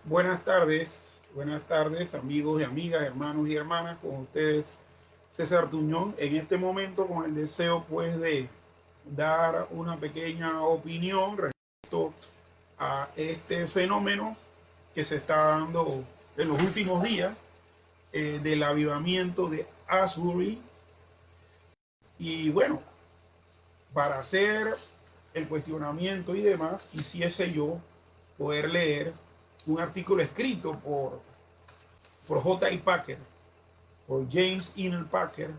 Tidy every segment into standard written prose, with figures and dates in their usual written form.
buenas tardes amigos y amigas, hermanos y hermanas, con ustedes César Tuñón, en este momento con el deseo pues de dar una pequeña opinión respecto a este fenómeno que se está dando en los últimos días del avivamiento de Asbury. Y bueno, para hacer el cuestionamiento y demás, quisiese yo poder leer un artículo escrito por J.I. Packer, por James Inner Packer,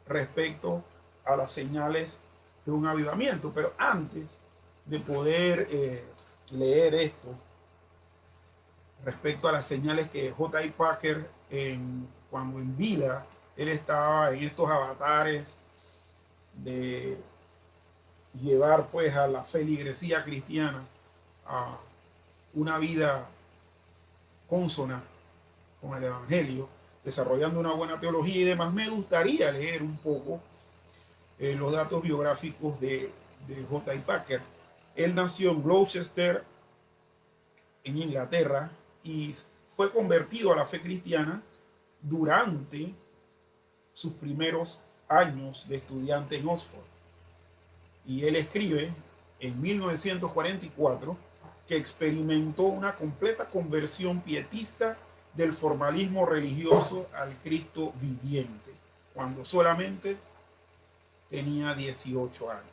respecto a las señales de un avivamiento. Pero antes de poder leer esto, respecto a las señales que J.I. Packer, cuando en vida, él estaba en estos avatares de llevar pues a la feligresía cristiana a una vida consona con el Evangelio, desarrollando una buena teología y demás. Me gustaría leer un poco los datos biográficos de J.I. Packer. Él nació en Gloucester, en Inglaterra, y fue convertido a la fe cristiana durante sus primeros años de estudiante en Oxford. Y él escribe en 1944 que experimentó una completa conversión pietista del formalismo religioso al Cristo viviente, cuando solamente tenía 18 años.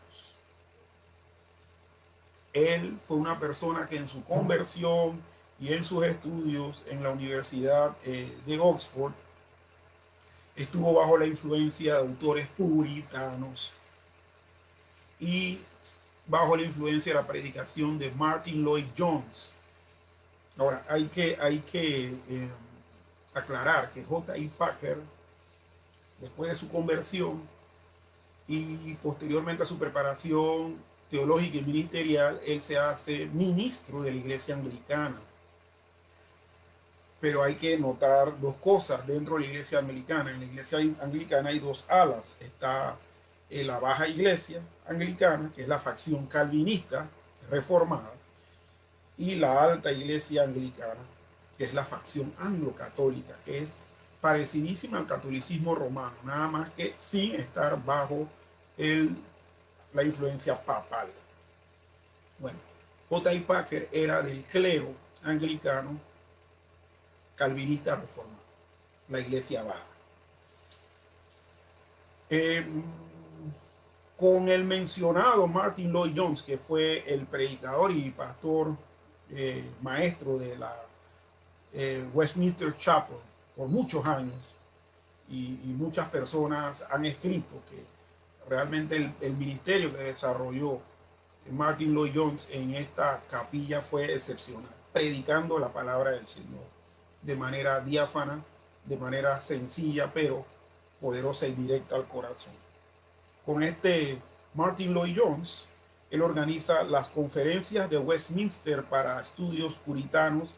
Él fue una persona que en su conversión y en sus estudios en la Universidad de Oxford estuvo bajo la influencia de autores puritanos y bajo la influencia de la predicación de Martin Lloyd Jones. Ahora, hay que aclarar que J.I. Packer, después de su conversión y posteriormente a su preparación teológica y ministerial, él se hace ministro de la Iglesia Anglicana. Pero hay que notar dos cosas dentro de la Iglesia Anglicana. En la Iglesia Anglicana hay dos alas. Está la baja Iglesia Anglicana, que es la facción calvinista reformada, y la alta Iglesia Anglicana, que es la facción anglo-católica, que es parecidísima al catolicismo romano, nada más que sin estar bajo la influencia papal. Bueno, J.I. Packer era del clero anglicano calvinista reformado, la iglesia baja. Con el mencionado Martin Lloyd Jones, que fue el predicador y pastor maestro de la Westminster Chapel por muchos años, y muchas personas han escrito que realmente el ministerio que desarrolló Martin Lloyd Jones en esta capilla fue excepcional, predicando la palabra del Señor de manera diáfana, de manera sencilla, pero poderosa y directa al corazón. Con este Martin Lloyd Jones, él organiza las conferencias de Westminster para estudios puritanos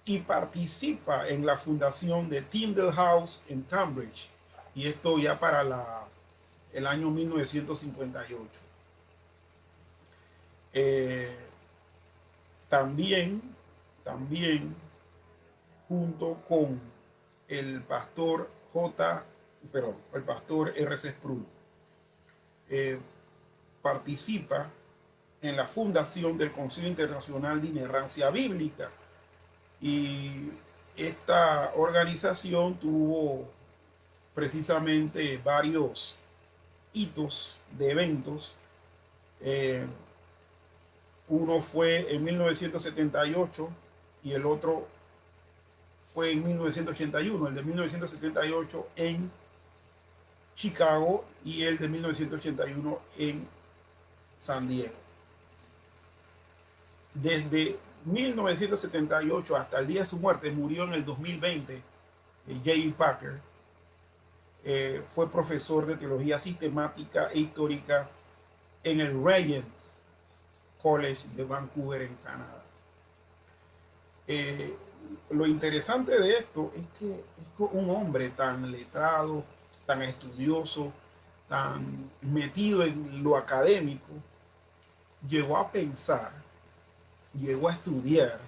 y participa en la fundación de Tyndale House en Cambridge, y esto ya para el año 1958. También junto con el pastor el pastor R.C. Sproul, participa en la fundación del Concilio Internacional de Inerrancia Bíblica, y esta organización tuvo precisamente varios hitos de eventos. Uno fue en 1978 y el otro fue en 1981, el de 1978 en Chicago y el de 1981 en San Diego. Desde 1978 hasta el día de su muerte, murió en el 2020, J.I. Packer fue profesor de teología sistemática e histórica en el Regent College de Vancouver, en Canadá. Lo interesante de esto es que un hombre tan letrado, tan estudioso, tan metido en lo académico, llegó a pensar, llegó a estudiar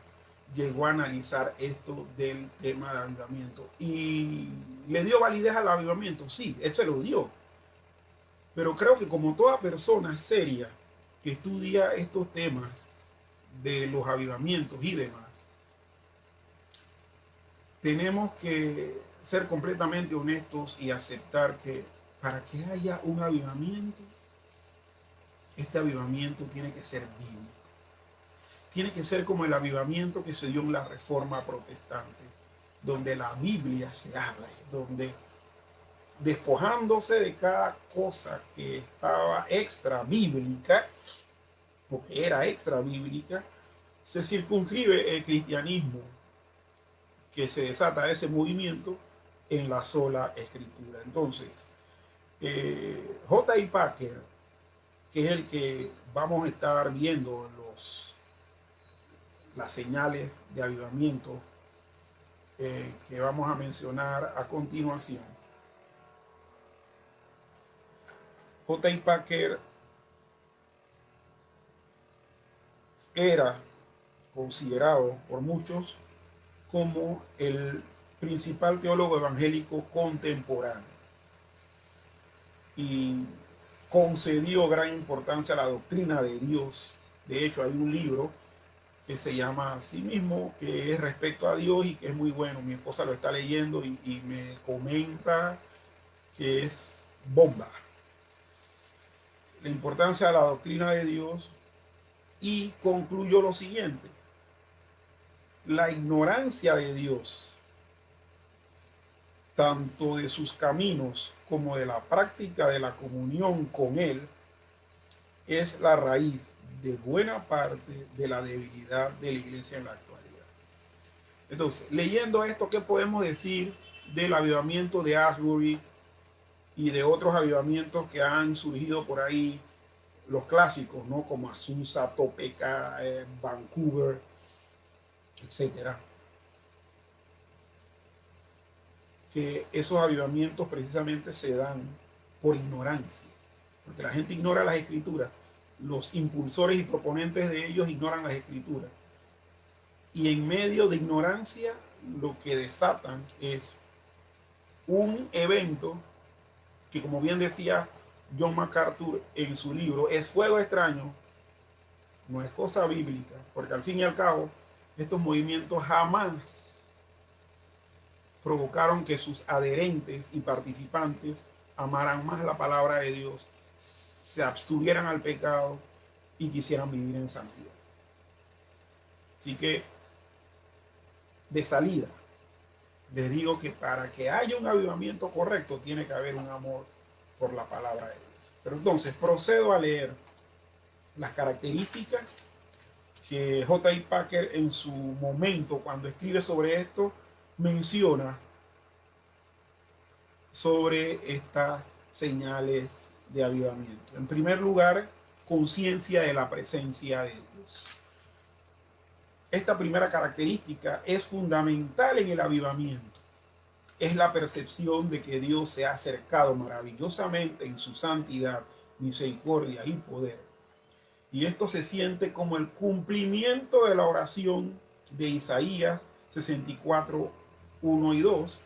llegó a analizar esto del tema de avivamiento. ¿Y le dio validez al avivamiento? Sí, él se lo dio. Pero creo que como toda persona seria que estudia estos temas de los avivamientos y demás, tenemos que ser completamente honestos y aceptar que para que haya un avivamiento, este avivamiento tiene que ser bíblico. Tiene que ser como el avivamiento que se dio en la Reforma Protestante, donde la Biblia se abre, donde despojándose de cada cosa que estaba extra bíblica, o que era extra bíblica, se circunscribe el cristianismo que se desata ese movimiento en la sola escritura. Entonces, J.I. Packer, que es el que vamos a estar viendo las señales de avivamiento que vamos a mencionar a continuación. J.I. Packer era considerado por muchos como el principal teólogo evangélico contemporáneo y concedió gran importancia a la doctrina de Dios. De hecho, hay un libro que se llama así mismo, que es respecto a Dios y que es muy bueno. Mi esposa lo está leyendo y me comenta que es bomba. La importancia de la doctrina de Dios, y concluyó lo siguiente: la ignorancia de Dios, tanto de sus caminos como de la práctica de la comunión con Él, es la raíz de buena parte de la debilidad de la iglesia en la actualidad. Entonces, leyendo esto, ¿qué podemos decir del avivamiento de Asbury y de otros avivamientos que han surgido por ahí, los clásicos, ¿no? Como Azusa, Topeka, Vancouver, etcétera? Que esos avivamientos precisamente se dan por ignorancia, porque la gente ignora las escrituras, los impulsores y proponentes de ellos ignoran las escrituras, y en medio de ignorancia lo que desatan es un evento que, como bien decía John MacArthur en su libro, es fuego extraño, no es cosa bíblica, porque al fin y al cabo estos movimientos jamás provocaron que sus adherentes y participantes amaran más la palabra de Dios, se abstuvieran al pecado y quisieran vivir en santidad. Así que, de salida, les digo que para que haya un avivamiento correcto tiene que haber un amor por la palabra de Dios. Pero entonces procedo a leer las características que J.I. Packer en su momento, cuando escribe sobre esto, menciona sobre estas señales de avivamiento. En primer lugar, conciencia de la presencia de Dios. Esta primera característica es fundamental en el avivamiento. Es la percepción de que Dios se ha acercado maravillosamente en su santidad, misericordia y poder. Y esto se siente como el cumplimiento de la oración de Isaías 64, 1 y 2,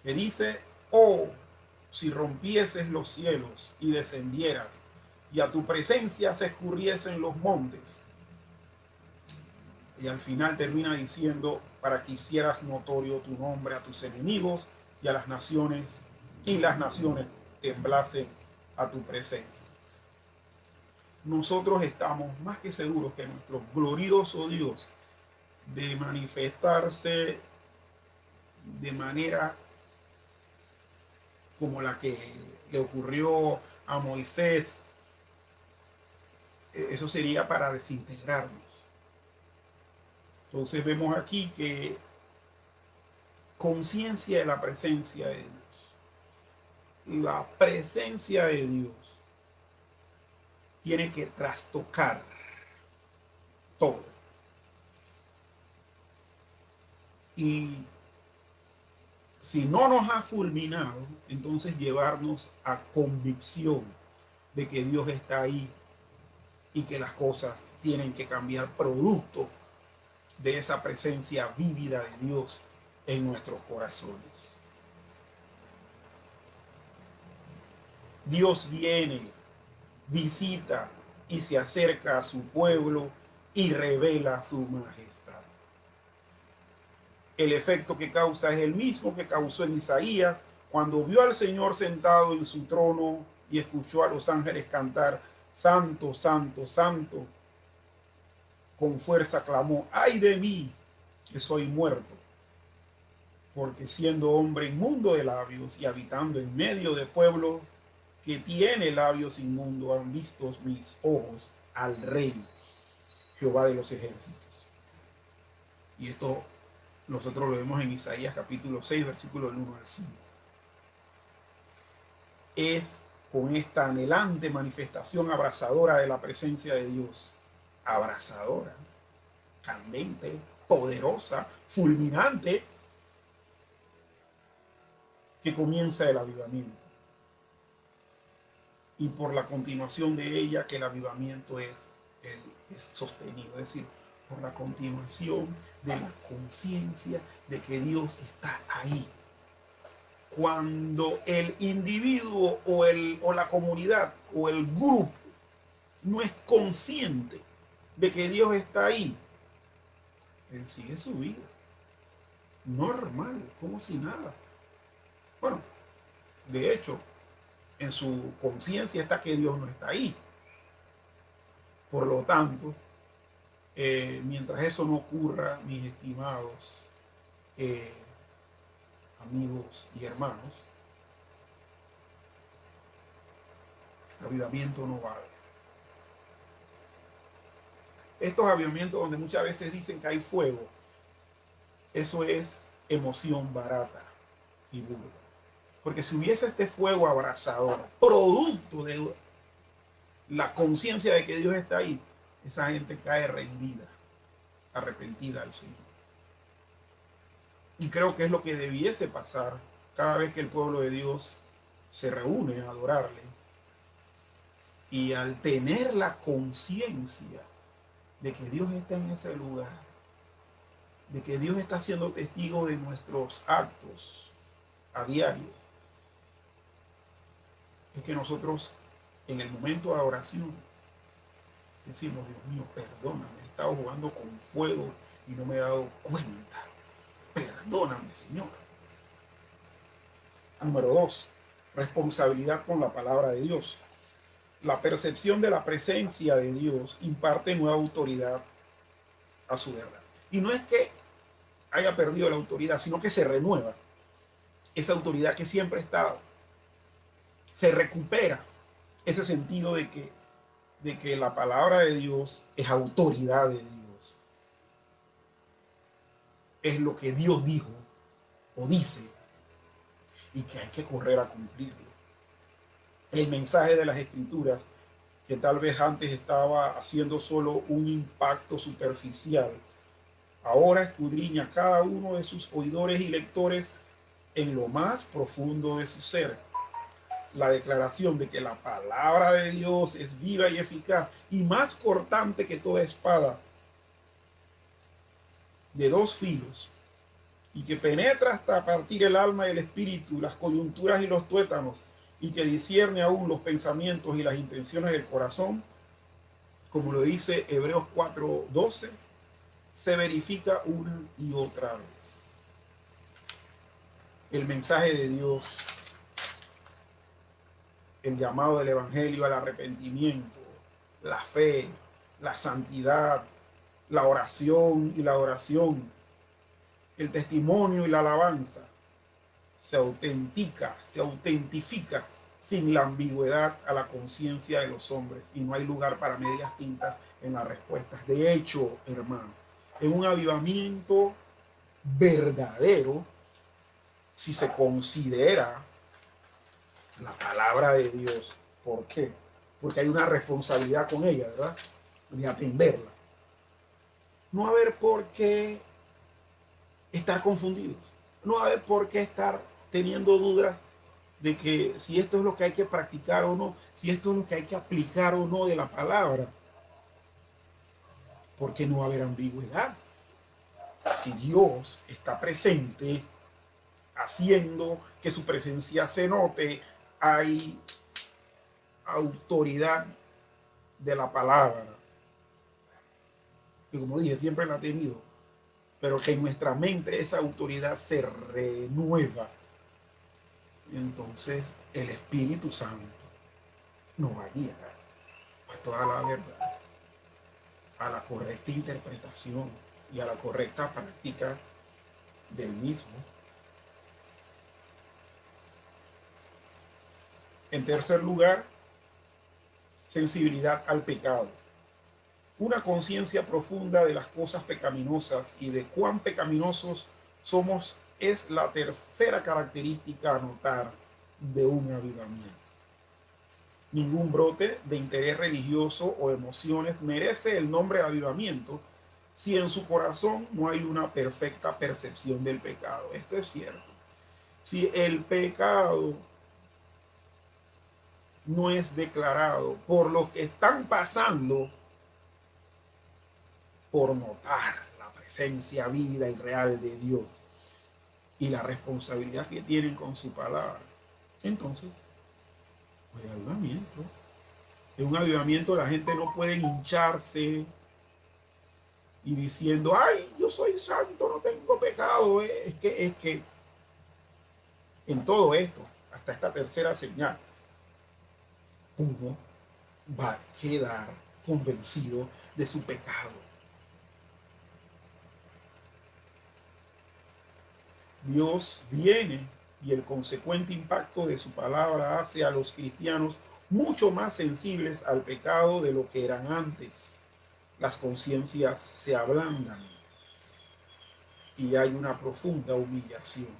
que dice: oh, si rompieses los cielos y descendieras, y a tu presencia se escurriesen los montes. Y al final termina diciendo: para que hicieras notorio tu nombre a tus enemigos y a las naciones, y las naciones temblasen a tu presencia. Nosotros estamos más que seguros que nuestro glorioso Dios, de manifestarse de manera como la que le ocurrió a Moisés, eso sería para desintegrarnos. Entonces vemos aquí que conciencia de la presencia de Dios. La presencia de Dios tiene que trastocar todo. Y si no nos ha fulminado, entonces llevarnos a convicción de que Dios está ahí y que las cosas tienen que cambiar producto de esa presencia vívida de Dios en nuestros corazones. Dios viene, visita y se acerca a su pueblo y revela su majestad. El efecto que causa es el mismo que causó en Isaías cuando vio al Señor sentado en su trono y escuchó a los ángeles cantar: Santo, santo, santo. Con fuerza clamó: ¡ay de mí, que soy muerto! Porque siendo hombre inmundo de labios y habitando en medio de pueblo que tiene labios inmundos, han visto mis ojos al Rey, Jehová de los ejércitos. Y esto nosotros lo vemos en Isaías capítulo 6, versículos del 1 al 5. Es con esta anhelante manifestación abrasadora de la presencia de Dios, abrasadora, candente, poderosa, fulminante, que comienza el avivamiento. Y por la continuación de ella que el avivamiento es sostenido, es decir, por la continuación de la conciencia de que Dios está ahí. Cuando el individuo o la comunidad o el grupo no es consciente de que Dios está ahí, él sigue su vida normal, como si nada. Bueno, de hecho, en su conciencia está que Dios no está ahí. Por lo tanto, mientras eso no ocurra, mis estimados amigos y hermanos, avivamiento no va a haber. Estos avivamientos donde muchas veces dicen que hay fuego, eso es emoción barata y burda. Porque si hubiese este fuego abrasador, producto de la conciencia de que Dios está ahí, esa gente cae rendida, arrepentida al Señor. Y creo que es lo que debiese pasar cada vez que el pueblo de Dios se reúne a adorarle. Y al tener la conciencia de que Dios está en ese lugar, de que Dios está siendo testigo de nuestros actos a diario, es que nosotros en el momento de oración decimos: Dios mío, perdóname, he estado jugando con fuego y no me he dado cuenta. Perdóname, Señor. Número 2, responsabilidad con la palabra de Dios. La percepción de la presencia de Dios imparte nueva autoridad a su verdad. Y no es que haya perdido la autoridad, sino que se renueva esa autoridad que siempre ha estado. Se recupera ese sentido de que la palabra de Dios es autoridad de Dios. Es lo que Dios dijo o dice y que hay que correr a cumplirlo. El mensaje de las Escrituras, que tal vez antes estaba haciendo solo un impacto superficial, ahora escudriña cada uno de sus oidores y lectores en lo más profundo de su ser. La declaración de que la palabra de Dios es viva y eficaz y más cortante que toda espada de dos filos, y que penetra hasta partir el alma y el espíritu, las coyunturas y los tuétanos, y que discierne aún los pensamientos y las intenciones del corazón, como lo dice Hebreos 4:12, se verifica una y otra vez. El mensaje de Dios, el llamado del evangelio al arrepentimiento, la fe, la santidad, la oración y la adoración, el testimonio y la alabanza, se autentifica sin la ambigüedad a la conciencia de los hombres, y no hay lugar para medias tintas en las respuestas. De hecho, hermano, en un avivamiento verdadero, si se considera la palabra de Dios. ¿Por qué? Porque hay una responsabilidad con ella, ¿verdad? De atenderla. No va a haber por qué estar confundidos. No va a haber por qué estar teniendo dudas de que si esto es lo que hay que practicar o no, si esto es lo que hay que aplicar o no de la palabra. Porque no va a haber ambigüedad. Si Dios está presente, haciendo que su presencia se note, hay autoridad de la palabra, que como dije, siempre la ha tenido, pero que en nuestra mente esa autoridad se renueva. Entonces el Espíritu Santo nos va a guiar a toda la verdad, a la correcta interpretación y a la correcta práctica del mismo. En tercer lugar, sensibilidad al pecado. Una conciencia profunda de las cosas pecaminosas y de cuán pecaminosos somos es la tercera característica a notar de un avivamiento. Ningún brote de interés religioso o emociones merece el nombre de avivamiento si en su corazón no hay una perfecta percepción del pecado. Esto es cierto. Si el pecado no es declarado por los que están pasando por notar la presencia vívida y real de Dios y la responsabilidad que tienen con su palabra, entonces, pues avivamiento. En un avivamiento la gente no puede hincharse y diciendo, ay, yo soy santo, no tengo pecado. Es que en todo esto, hasta esta tercera señal, uno va a quedar convencido de su pecado. Dios viene y el consecuente impacto de su palabra hace a los cristianos mucho más sensibles al pecado de lo que eran antes. Las conciencias se ablandan y hay una profunda humillación.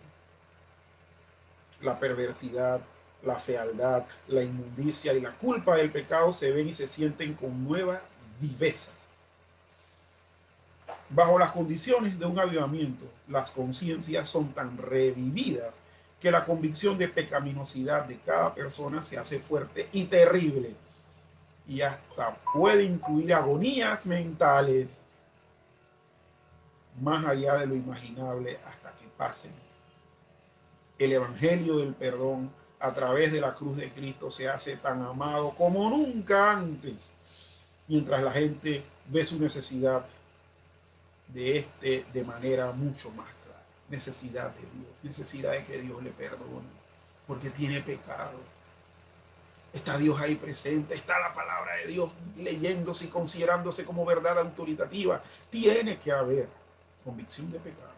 La perversidad, la fealdad, la inmundicia y la culpa del pecado se ven y se sienten con nueva viveza. Bajo las condiciones de un avivamiento, las conciencias son tan revividas que la convicción de pecaminosidad de cada persona se hace fuerte y terrible, y hasta puede incluir agonías mentales más allá de lo imaginable hasta que pasen. El evangelio del perdón a través de la cruz de Cristo se hace tan amado como nunca antes, mientras la gente ve su necesidad de manera mucho más clara. Necesidad de Dios, necesidad de que Dios le perdone, porque tiene pecado. Está Dios ahí presente, está la palabra de Dios leyéndose y considerándose como verdad autoritativa. Tiene que haber convicción de pecado,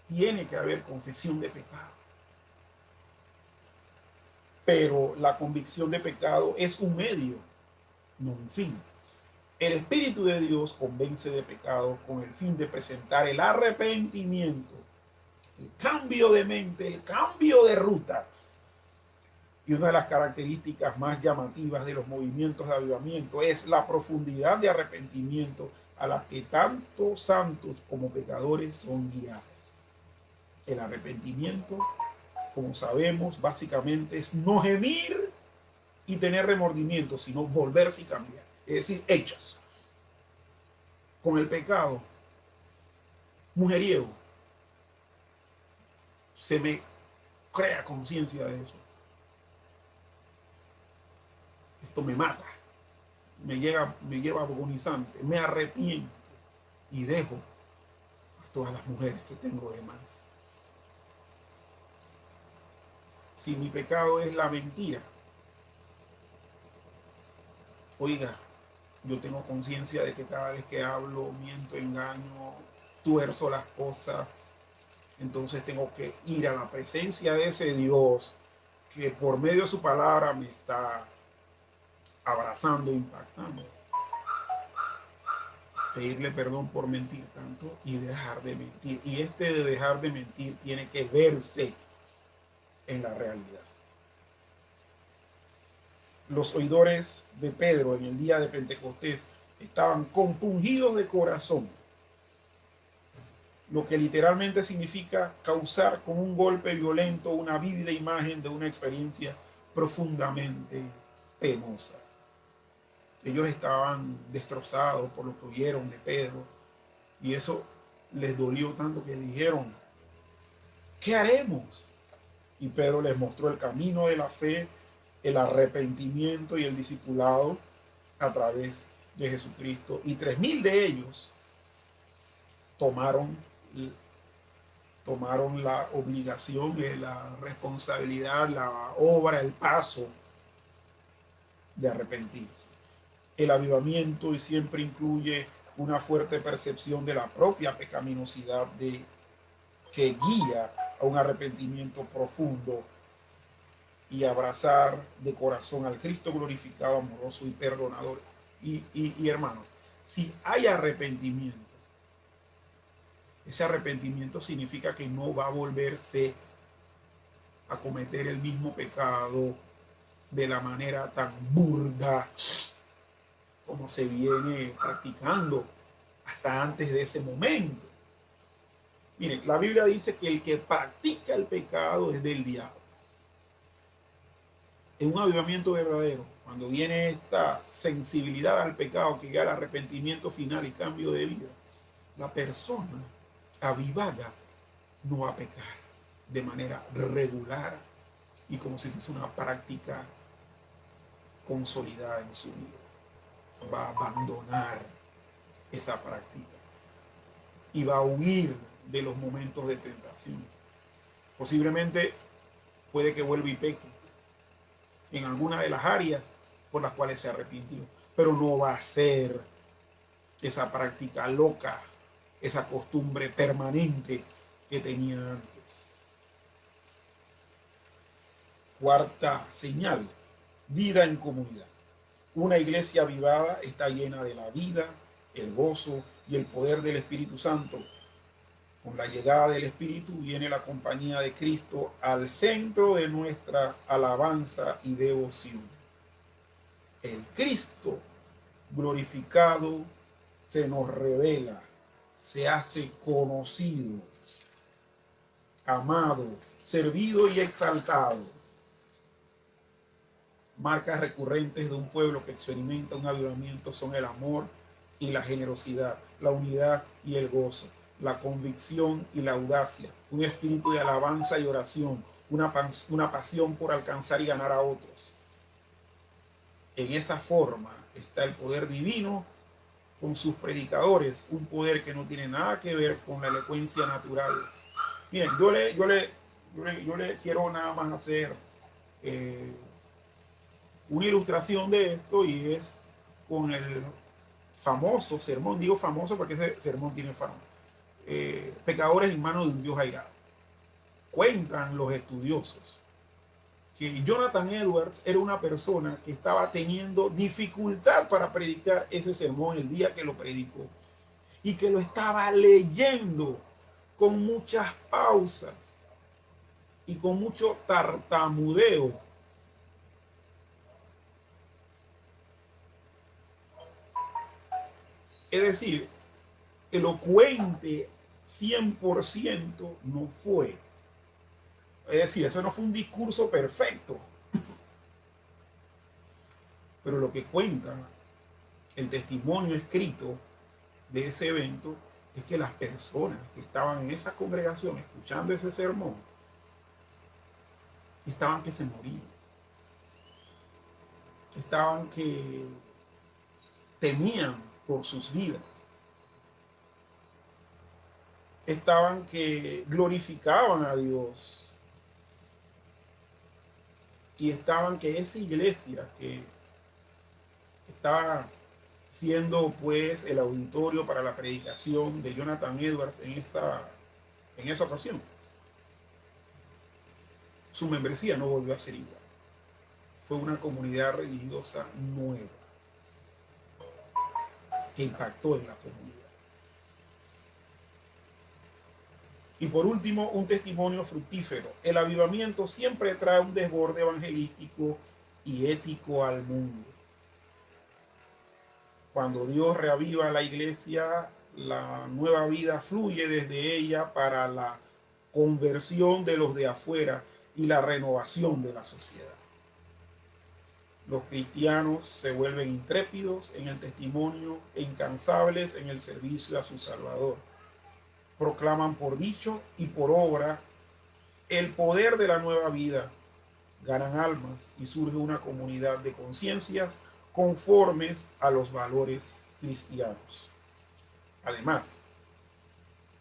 tiene que haber confesión de pecado. Pero la convicción de pecado es un medio, no un fin. El Espíritu de Dios convence de pecado con el fin de presentar el arrepentimiento, el cambio de mente, el cambio de ruta. Y una de las características más llamativas de los movimientos de avivamiento es la profundidad de arrepentimiento a la que tanto santos como pecadores son guiados. El arrepentimiento, como sabemos, básicamente es no gemir y tener remordimiento, sino volverse y cambiar. Es decir, hechos. Con el pecado, mujeriego, se me crea conciencia de eso. Esto me mata, me lleva agonizante, me arrepiento y dejo a todas las mujeres que tengo de más. Si mi pecado es la mentira, oiga, yo tengo conciencia de que cada vez que hablo, miento, engaño, tuerzo las cosas, entonces tengo que ir a la presencia de ese Dios que por medio de su palabra me está abrazando, impactando. Pedirle perdón por mentir tanto y dejar de mentir. Y de dejar de mentir tiene que verse en la realidad. Los oidores de Pedro en el día de Pentecostés estaban compungidos de corazón, lo que literalmente significa causar con un golpe violento una vívida imagen de una experiencia profundamente penosa. Ellos estaban destrozados por lo que oyeron de Pedro, y eso les dolió tanto que dijeron, ¿qué haremos? Y Pedro les mostró el camino de la fe, el arrepentimiento y el discipulado a través de Jesucristo. Y 3.000 de ellos tomaron la obligación, la responsabilidad, la obra, el paso de arrepentirse. El avivamiento siempre incluye una fuerte percepción de la propia pecaminosidad que guía a un arrepentimiento profundo y abrazar de corazón al Cristo glorificado, amoroso y perdonador. Y hermanos, si hay arrepentimiento, ese arrepentimiento significa que no va a volverse a cometer el mismo pecado de la manera tan burda como se viene practicando hasta antes de ese momento. Miren, la Biblia dice que el que practica el pecado es del diablo. En un avivamiento verdadero, cuando viene esta sensibilidad al pecado que llega al arrepentimiento final y cambio de vida, la persona avivada no va a pecar de manera regular y como si fuese una práctica consolidada en su vida. Va a abandonar esa práctica y va a huir de los momentos de tentación. Posiblemente puede que vuelva y peque en alguna de las áreas por las cuales se arrepintió, pero no va a ser esa práctica loca, esa costumbre permanente que tenía antes. Cuarta señal, vida en comunidad. Una iglesia avivada está llena de la vida, el gozo y el poder del Espíritu Santo. Con la llegada del Espíritu viene la compañía de Cristo al centro de nuestra alabanza y devoción. El Cristo glorificado se nos revela, se hace conocido, amado, servido y exaltado. Marcas recurrentes de un pueblo que experimenta un avivamiento son el amor y la generosidad, la unidad y el gozo, la convicción y la audacia, un espíritu de alabanza y oración, una pasión por alcanzar y ganar a otros. En esa forma está el poder divino con sus predicadores, un poder que no tiene nada que ver con la elocuencia natural. Miren, yo le quiero nada más hacer una ilustración de esto y es con el famoso sermón, digo famoso porque ese sermón tiene fama, pecadores en manos de un Dios airado. Cuentan los estudiosos que Jonathan Edwards era una persona que estaba teniendo dificultad para predicar ese sermón el día que lo predicó y que lo estaba leyendo con muchas pausas y con mucho tartamudeo. Es decir, elocuente 100% no fue. Es decir, eso no fue un discurso perfecto. Pero lo que cuenta el testimonio escrito de ese evento es que las personas que estaban en esa congregación escuchando ese sermón estaban que se morían. Estaban que temían por sus vidas. Estaban que glorificaban a Dios. Y estaban que esa iglesia que estaba siendo pues el auditorio para la predicación de Jonathan Edwards en esa ocasión, su membresía no volvió a ser igual. Fue una comunidad religiosa nueva que impactó en la comunidad. Y por último, un testimonio fructífero. El avivamiento siempre trae un desborde evangelístico y ético al mundo. Cuando Dios reaviva la iglesia, la nueva vida fluye desde ella para la conversión de los de afuera y la renovación de la sociedad. Los cristianos se vuelven intrépidos en el testimonio e incansables en el servicio a su Salvador. proclaman por dicho y por obra el poder de la nueva vida, ganan almas y surge una comunidad de conciencias conformes a los valores cristianos. Además,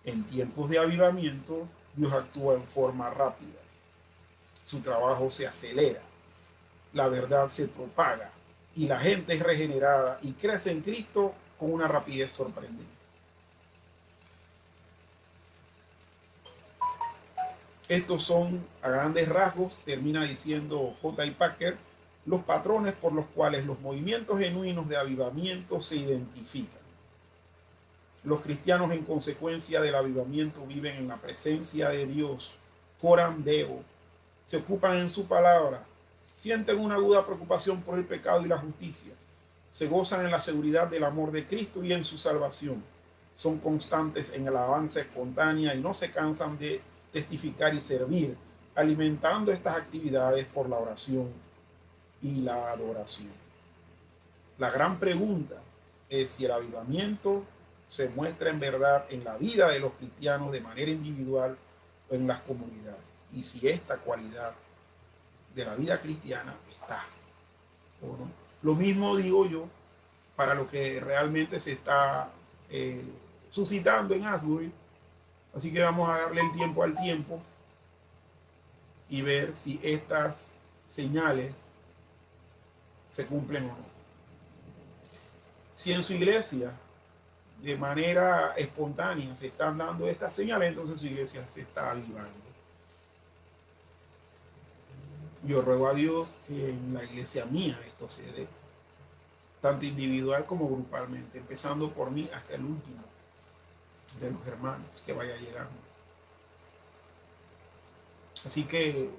en tiempos de avivamiento, Dios actúa en forma rápida. Su trabajo se acelera, la verdad se propaga y la gente es regenerada y crece en Cristo con una rapidez sorprendente. Estos son, a grandes rasgos, termina diciendo J. I. Packer, los patrones por los cuales los movimientos genuinos de avivamiento se identifican. Los cristianos, en consecuencia del avivamiento, viven en la presencia de Dios, coram Deo, se ocupan en su palabra, sienten una aguda preocupación por el pecado y la justicia, se gozan en la seguridad del amor de Cristo y en su salvación, son constantes en la alabanza espontánea y no se cansan de testificar y servir, alimentando estas actividades por la oración y la adoración. La gran pregunta es si el avivamiento se muestra en verdad en la vida de los cristianos de manera individual o en las comunidades, y si esta cualidad de la vida cristiana está o no. Lo mismo digo yo para lo que realmente se está suscitando en Asbury. Así que vamos a darle el tiempo al tiempo y ver si estas señales se cumplen o no. Si en su iglesia de manera espontánea se están dando estas señales, entonces su iglesia se está avivando. Yo ruego a Dios que en la iglesia mía esto se dé, tanto individual como grupalmente, empezando por mí hasta el último de los hermanos que vaya llegando. Así que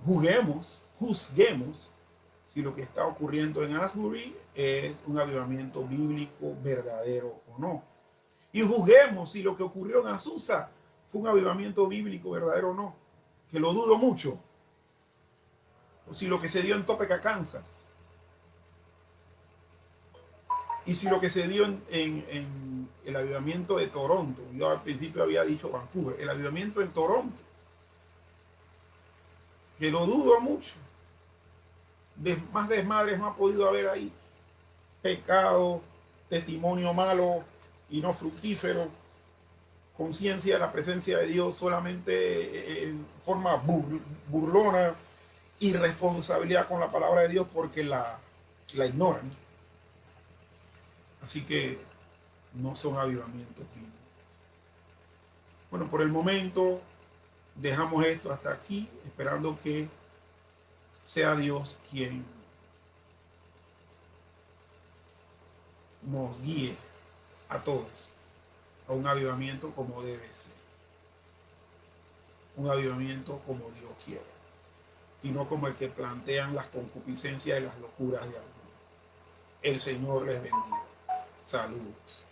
juzguemos si lo que está ocurriendo en Asbury es un avivamiento bíblico verdadero o no. Y juzguemos si lo que ocurrió en Azusa fue un avivamiento bíblico verdadero o no, que lo dudo mucho. O si lo que se dio en Topeka, Kansas, y si lo que se dio en el avivamiento de Toronto, yo al principio había dicho Vancouver, el avivamiento en Toronto, que lo dudo mucho. Más desmadres no ha podido haber ahí. Pecado, testimonio malo y no fructífero, conciencia de la presencia de Dios solamente en forma burlona, irresponsabilidad con la palabra de Dios porque la ignoran. Así que no son avivamientos bíblicos. Bueno, por el momento dejamos esto hasta aquí, esperando que sea Dios quien nos guíe a todos a un avivamiento como debe ser. Un avivamiento como Dios quiere. Y no como el que plantean las concupiscencias y las locuras de algunos. El Señor les bendiga. Saludos.